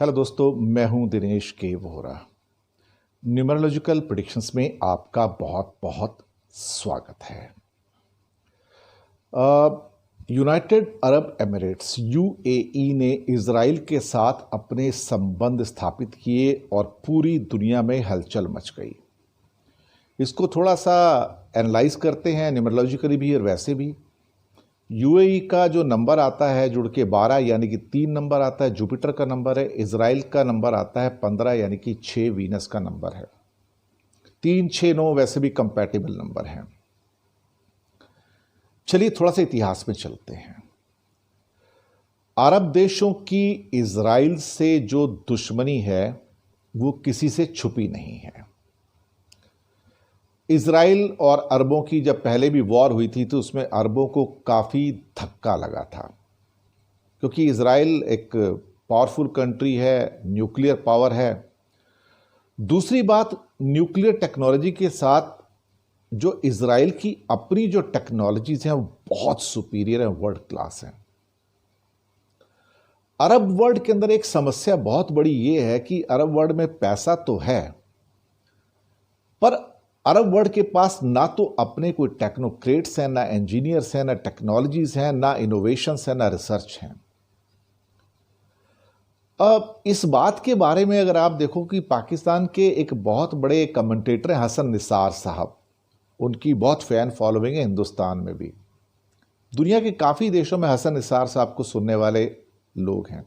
Hello दोस्तों, मैं हूं दिनेश के वोहरा। न्यूमरोलॉजिकल प्रेडिक्शंस में आपका बहुत बहुत स्वागत है। यूनाइटेड अरब एमिरेट्स यूएई ने इजराइल के साथ अपने संबंध स्थापित किए और पूरी दुनिया में हलचल मच गई। इसको थोड़ा सा एनालाइज करते हैं न्यूमरोलॉजिकली भी और वैसे भी। यूएई का जो नंबर आता है जुड़ के 12 यानी कि 3 नंबर आता है, जुपिटर का नंबर है। इजराइल का नंबर आता है 15 यानी कि 6 वीनस का नंबर है। 3, 6, 9 वैसे भी कंपैटिबल नंबर हैं। चलिए थोड़ा सा इतिहास में चलते हैं। अरब देशों की इजराइल से जो दुश्मनी है वो किसी से छुपी नहीं है। इजराइल और अरबों की जब पहले भी वॉर हुई थी तो उसमें अरबों को काफ़ी धक्का लगा था, क्योंकि इजराइल एक पावरफुल कंट्री है, न्यूक्लियर पावर है। दूसरी बात, न्यूक्लियर टेक्नोलॉजी के साथ जो इजराइल की अपनी जो टेक्नोलॉजीज हैं वो बहुत सुपीरियर है, वर्ल्ड क्लास है। अरब वर्ल्ड के अंदर एक समस्या बहुत बड़ी ये है कि अरब वर्ल्ड में पैसा तो है, पर अरब वर्ल्ड के पास ना तो अपने कोई टेक्नोक्रेट्स हैं, ना इंजीनियर्स हैं, ना टेक्नोलॉजीज हैं, ना इनोवेशंस हैं, ना रिसर्च हैं। अब इस बात के बारे में अगर आप देखो कि पाकिस्तान के एक बहुत बड़े कमेंटेटर हैं हसन निसार साहब, उनकी बहुत फैन फॉलोइंग है हिंदुस्तान में भी। दुनिया के काफ़ी देशों में हसन निसार साहब को सुनने वाले लोग हैं।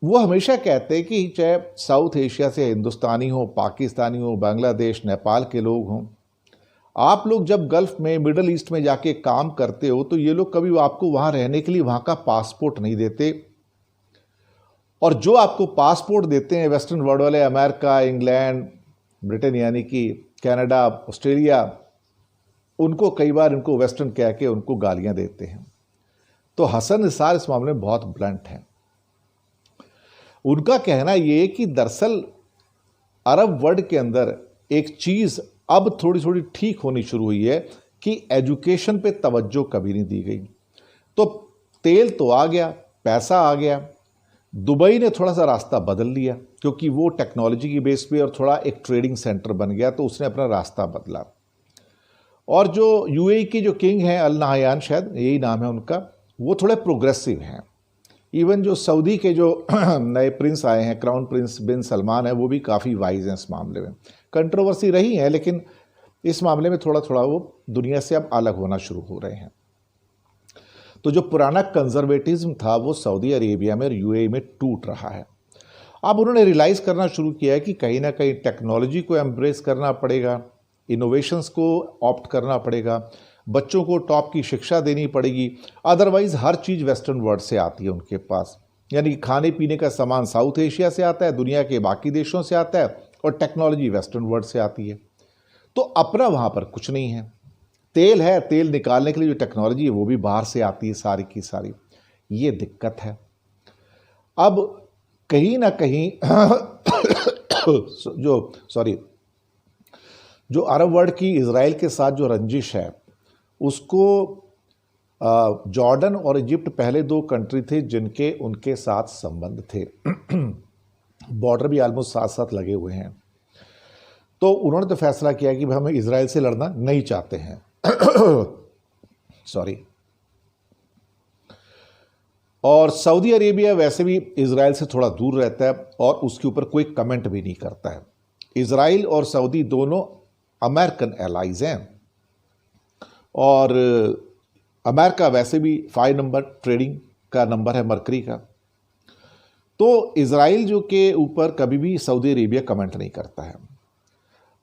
वो हमेशा कहते हैं कि चाहे साउथ एशिया से हिंदुस्तानी हो, पाकिस्तानी हो, बांग्लादेश, नेपाल के लोग हों, आप लोग जब गल्फ में, मिडल ईस्ट में जाके काम करते हो तो ये लोग कभी आपको वहाँ रहने के लिए वहाँ का पासपोर्ट नहीं देते, और जो आपको पासपोर्ट देते हैं वेस्टर्न वर्ल्ड वाले, अमेरिका, इंग्लैंड, ब्रिटेन यानी कि कनाडा, ऑस्ट्रेलिया, उनको कई बार इनको वेस्टर्न कह के उनको गालियाँ देते हैं। तो हसन निसार इस मामले में बहुत ब्लंट हैं। उनका कहना यह कि दरअसल अरब वर्ल्ड के अंदर एक चीज़ अब थोड़ी थोड़ी ठीक होनी शुरू हुई है कि एजुकेशन पे तवज्जो कभी नहीं दी गई। तो तेल तो आ गया, पैसा आ गया, दुबई ने थोड़ा सा रास्ता बदल लिया क्योंकि वो टेक्नोलॉजी की बेस पे और थोड़ा एक ट्रेडिंग सेंटर बन गया, तो उसने अपना रास्ता बदला। और जो यूएई के जो किंग हैं, अल नाहयान शायद यही नाम है उनका, वो थोड़े प्रोग्रेसिव हैं। इवन जो सऊदी के जो नए प्रिंस आए हैं, क्राउन प्रिंस बिन सलमान है, वो भी काफ़ी वाइज हैं इस मामले में। कंट्रोवर्सी रही है लेकिन इस मामले में थोड़ा थोड़ा वो दुनिया से अब अलग होना शुरू हो रहे हैं। तो जो पुराना कंजर्वेटिज्म था वो सऊदी अरेबिया में और यूएई में टूट रहा है। अब उन्होंने रियलाइज करना शुरू किया है कि कहीं ना कहीं टेक्नोलॉजी को एम्ब्रेस करना पड़ेगा, इनोवेशंस को ऑप्ट करना पड़ेगा, बच्चों को टॉप की शिक्षा देनी पड़ेगी। अदरवाइज हर चीज़ वेस्टर्न वर्ल्ड से आती है उनके पास, यानी कि खाने पीने का सामान साउथ एशिया से आता है, दुनिया के बाकी देशों से आता है, और टेक्नोलॉजी वेस्टर्न वर्ल्ड से आती है। तो अपना वहाँ पर कुछ नहीं है। तेल है, तेल निकालने के लिए जो टेक्नोलॉजी है वो भी बाहर से आती है सारी की सारी। ये दिक्कत है। अब कहीं ना कहीं जो अरब वर्ल्ड की इजराइल के साथ जो रंजिश है उसको जॉर्डन और इजिप्ट पहले 2 कंट्री थे जिनके उनके साथ संबंध थे। बॉर्डर भी ऑलमोस्ट साथ साथ लगे हुए हैं। तो उन्होंने तो फैसला किया कि हम इजराइल से लड़ना नहीं चाहते हैं। सॉरी। और सऊदी अरेबिया वैसे भी इजराइल से थोड़ा दूर रहता है और उसके ऊपर कोई कमेंट भी नहीं करता है। इजराइल और सऊदी दोनों अमेरिकन एलाइज हैं, और अमेरिका वैसे भी 5 नंबर ट्रेडिंग का नंबर है मरकरी का। तो इजराइल जो के ऊपर कभी भी सऊदी अरेबिया कमेंट नहीं करता है।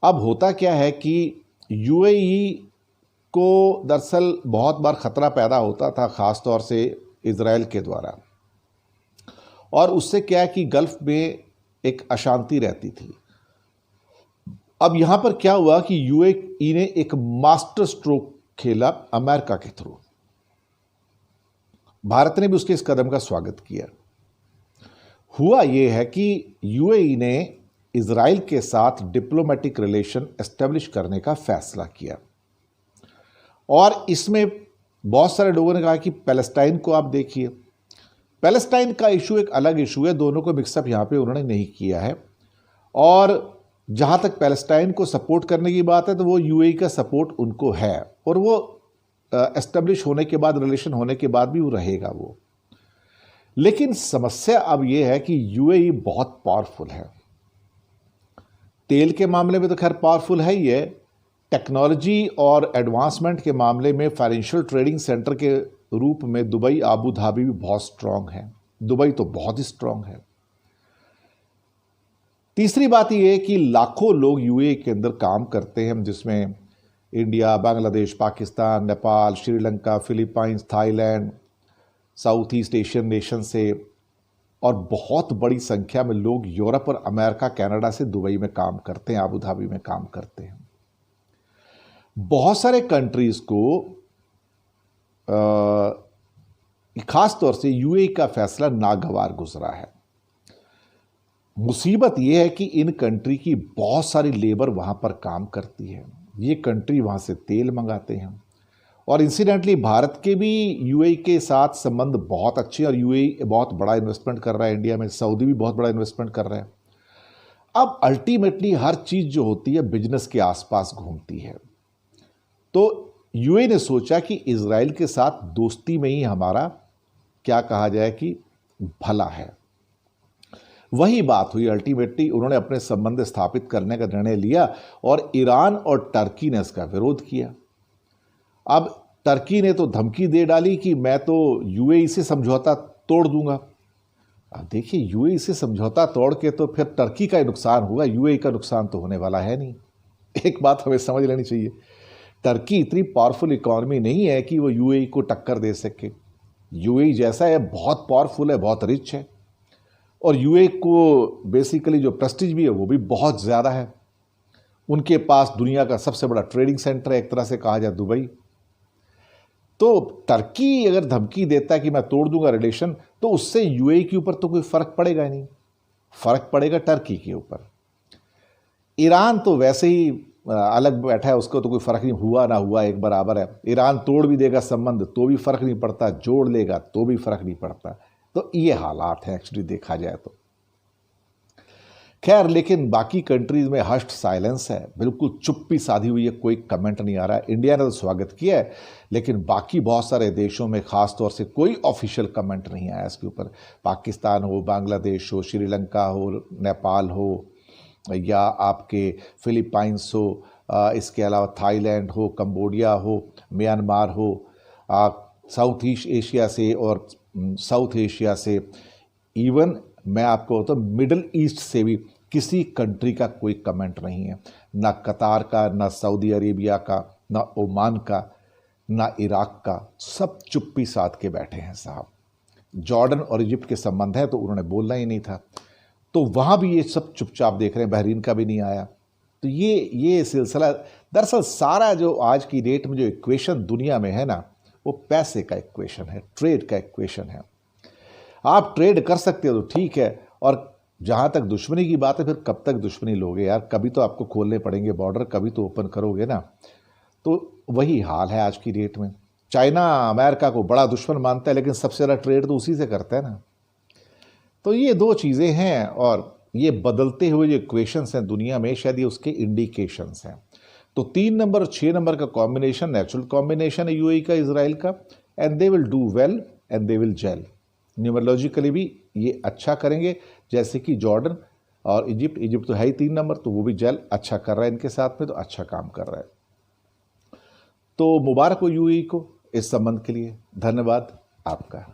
अब होता क्या है कि यूएई को दरअसल बहुत बार ख़तरा पैदा होता था, ख़ास तौर से इजराइल के द्वारा, और उससे क्या है कि गल्फ़ में एक अशांति रहती थी। अब यहाँ पर क्या हुआ कि यूएई ने एक मास्टर स्ट्रोक खेला अमेरिका के थ्रू। भारत ने भी उसके इस कदम का स्वागत किया। हुआ यह है कि यूएई ने इजराइल के साथ डिप्लोमेटिक रिलेशन एस्टेब्लिश करने का फैसला किया, और इसमें बहुत सारे लोगों ने कहा कि पैलेस्टाइन को आप देखिए, पैलेस्टाइन का इशू एक अलग इशू है, दोनों को मिक्सअप यहाँ पे उन्होंने नहीं किया है। और जहाँ तक पैलेस्टाइन को सपोर्ट करने की बात है तो वो यूएई का सपोर्ट उनको है, और वो एस्टेब्लिश होने के बाद, रिलेशन होने के बाद भी वो रहेगा वो। लेकिन समस्या अब ये है कि यूएई बहुत पावरफुल है। तेल के मामले में तो खैर पावरफुल है ही है, टेक्नोलॉजी और एडवांसमेंट के मामले में फाइनेंशियल ट्रेडिंग सेंटर के रूप में दुबई, आबू धाबी भी बहुत स्ट्रांग है। दुबई तो बहुत ही स्ट्रांग है। तीसरी बात यह है कि लाखों लोग यूएई के अंदर काम करते हैं, जिसमें India, Bangladesh, Pakistan, Nepal, Sri Lanka, Philippines, Thailand, south east Asian nation से, और बहुत बड़ी संख्या में लोग यूरोप और अमेरिका, कनाडा से दुबई में काम करते हैं, आबू धाबी में काम करते हैं। बहुत सारे कंट्रीज को खास तौर से यूएई का फैसला नागवार गुजरा है। मुसीबत यह है कि इन कंट्री की बहुत सारी लेबर वहां पर काम करती है, ये कंट्री वहां से तेल मंगाते हैं, और इंसिडेंटली भारत के भी यूएई के साथ संबंध बहुत अच्छे हैं, और यूएई बहुत बड़ा इन्वेस्टमेंट कर रहा है इंडिया में, सऊदी भी बहुत बड़ा इन्वेस्टमेंट कर रहा है। अब अल्टीमेटली हर चीज़ जो होती है बिजनेस के आसपास घूमती है। तो यूएई ने सोचा कि इजराइल के साथ दोस्ती में ही हमारा, क्या कहा जाए कि, भला है। वही बात हुई, अल्टीमेटली उन्होंने अपने संबंध स्थापित करने का निर्णय लिया, और ईरान और टर्की ने इसका विरोध किया। अब टर्की ने तो धमकी दे डाली कि मैं तो यूएई से समझौता तोड़ दूंगा। अब देखिए, यूएई से समझौता तोड़ के तो फिर टर्की का ही नुकसान होगा, यूएई का नुकसान तो होने वाला है नहीं। एक बात हमें समझ लेनी चाहिए, टर्की इतनी पावरफुल इकॉनमी नहीं है कि वो यूएई को टक्कर दे सके। यूएई जैसा है, बहुत पावरफुल है, बहुत रिच है, और यूएई को बेसिकली जो प्रेस्टीज भी है वो भी बहुत ज़्यादा है। उनके पास दुनिया का सबसे बड़ा ट्रेडिंग सेंटर है, एक तरह से कहा जाए दुबई। तो टर्की अगर धमकी देता है कि मैं तोड़ दूंगा रिलेशन, तो उससे यूएई के ऊपर तो कोई फर्क पड़ेगा ही नहीं, फर्क पड़ेगा टर्की के ऊपर। ईरान तो वैसे ही अलग बैठा है, उसको तो कोई फर्क नहीं, हुआ ना हुआ एक बराबर है। ईरान तोड़ भी देगा संबंध तो भी फर्क नहीं पड़ता, जोड़ लेगा तो भी फर्क नहीं पड़ता। तो ये हालात हैं एक्चुअली देखा जाए तो। खैर, लेकिन बाकी कंट्रीज में हश्ड साइलेंस है, बिल्कुल चुप्पी साधी हुई है, कोई कमेंट नहीं आ रहा है। इंडिया ने तो स्वागत किया है, लेकिन बाकी बहुत सारे देशों में खास तौर से कोई ऑफिशियल कमेंट नहीं आया इसके ऊपर। पाकिस्तान हो, बांग्लादेश हो, श्रीलंका हो, नेपाल हो, या आपके फिलीपाइंस हो, इसके अलावा थाईलैंड हो, कंबोडिया हो, म्यांमार हो, साउथ ईस्ट एशिया से और साउथ एशिया से, इवन मैं आपको तो मिडल ईस्ट से भी किसी कंट्री का कोई कमेंट नहीं है। ना कतार का, ना सऊदी अरेबिया का, ना ओमान का, ना इराक का, सब चुप्पी साध के बैठे हैं साहब। जॉर्डन और इजिप्ट के संबंध है तो उन्होंने बोलना ही नहीं था, तो वहाँ भी ये सब चुपचाप देख रहे हैं, बहरीन का भी नहीं आया। तो ये सिलसिला, दरअसल सारा जो आज की डेट में जो इक्वेशन दुनिया में है ना, वो पैसे का इक्वेशन है, ट्रेड का इक्वेशन है। आप ट्रेड कर सकते हो तो ठीक है, और जहाँ तक दुश्मनी की बात है, फिर कब तक दुश्मनी लोगे यार, कभी तो आपको खोलने पड़ेंगे बॉर्डर, कभी तो ओपन करोगे ना। तो वही हाल है आज की डेट में। चाइना अमेरिका को बड़ा दुश्मन मानता है, लेकिन सबसे ज़्यादा ट्रेड तो उसी से करता है ना। तो ये दो चीज़ें हैं, और ये बदलते हुए जो इक्वेशंस हैं दुनिया में, शायद ये उसके इंडिकेशंस हैं। तो 3 नंबर और 6 नंबर का कॉम्बिनेशन नेचुरल कॉम्बिनेशन है यूएई का, इजराइल का, and they will do well and they will gel. Numerologically भी ये अच्छा करेंगे, जैसे कि जॉर्डन और इजिप्ट तो है ही 3 नंबर, तो वो भी जेल अच्छा कर रहा है इनके साथ में, तो अच्छा काम कर रहा है। तो मुबारक हो यूएई को इस संबंध के लिए। धन्यवाद आपका।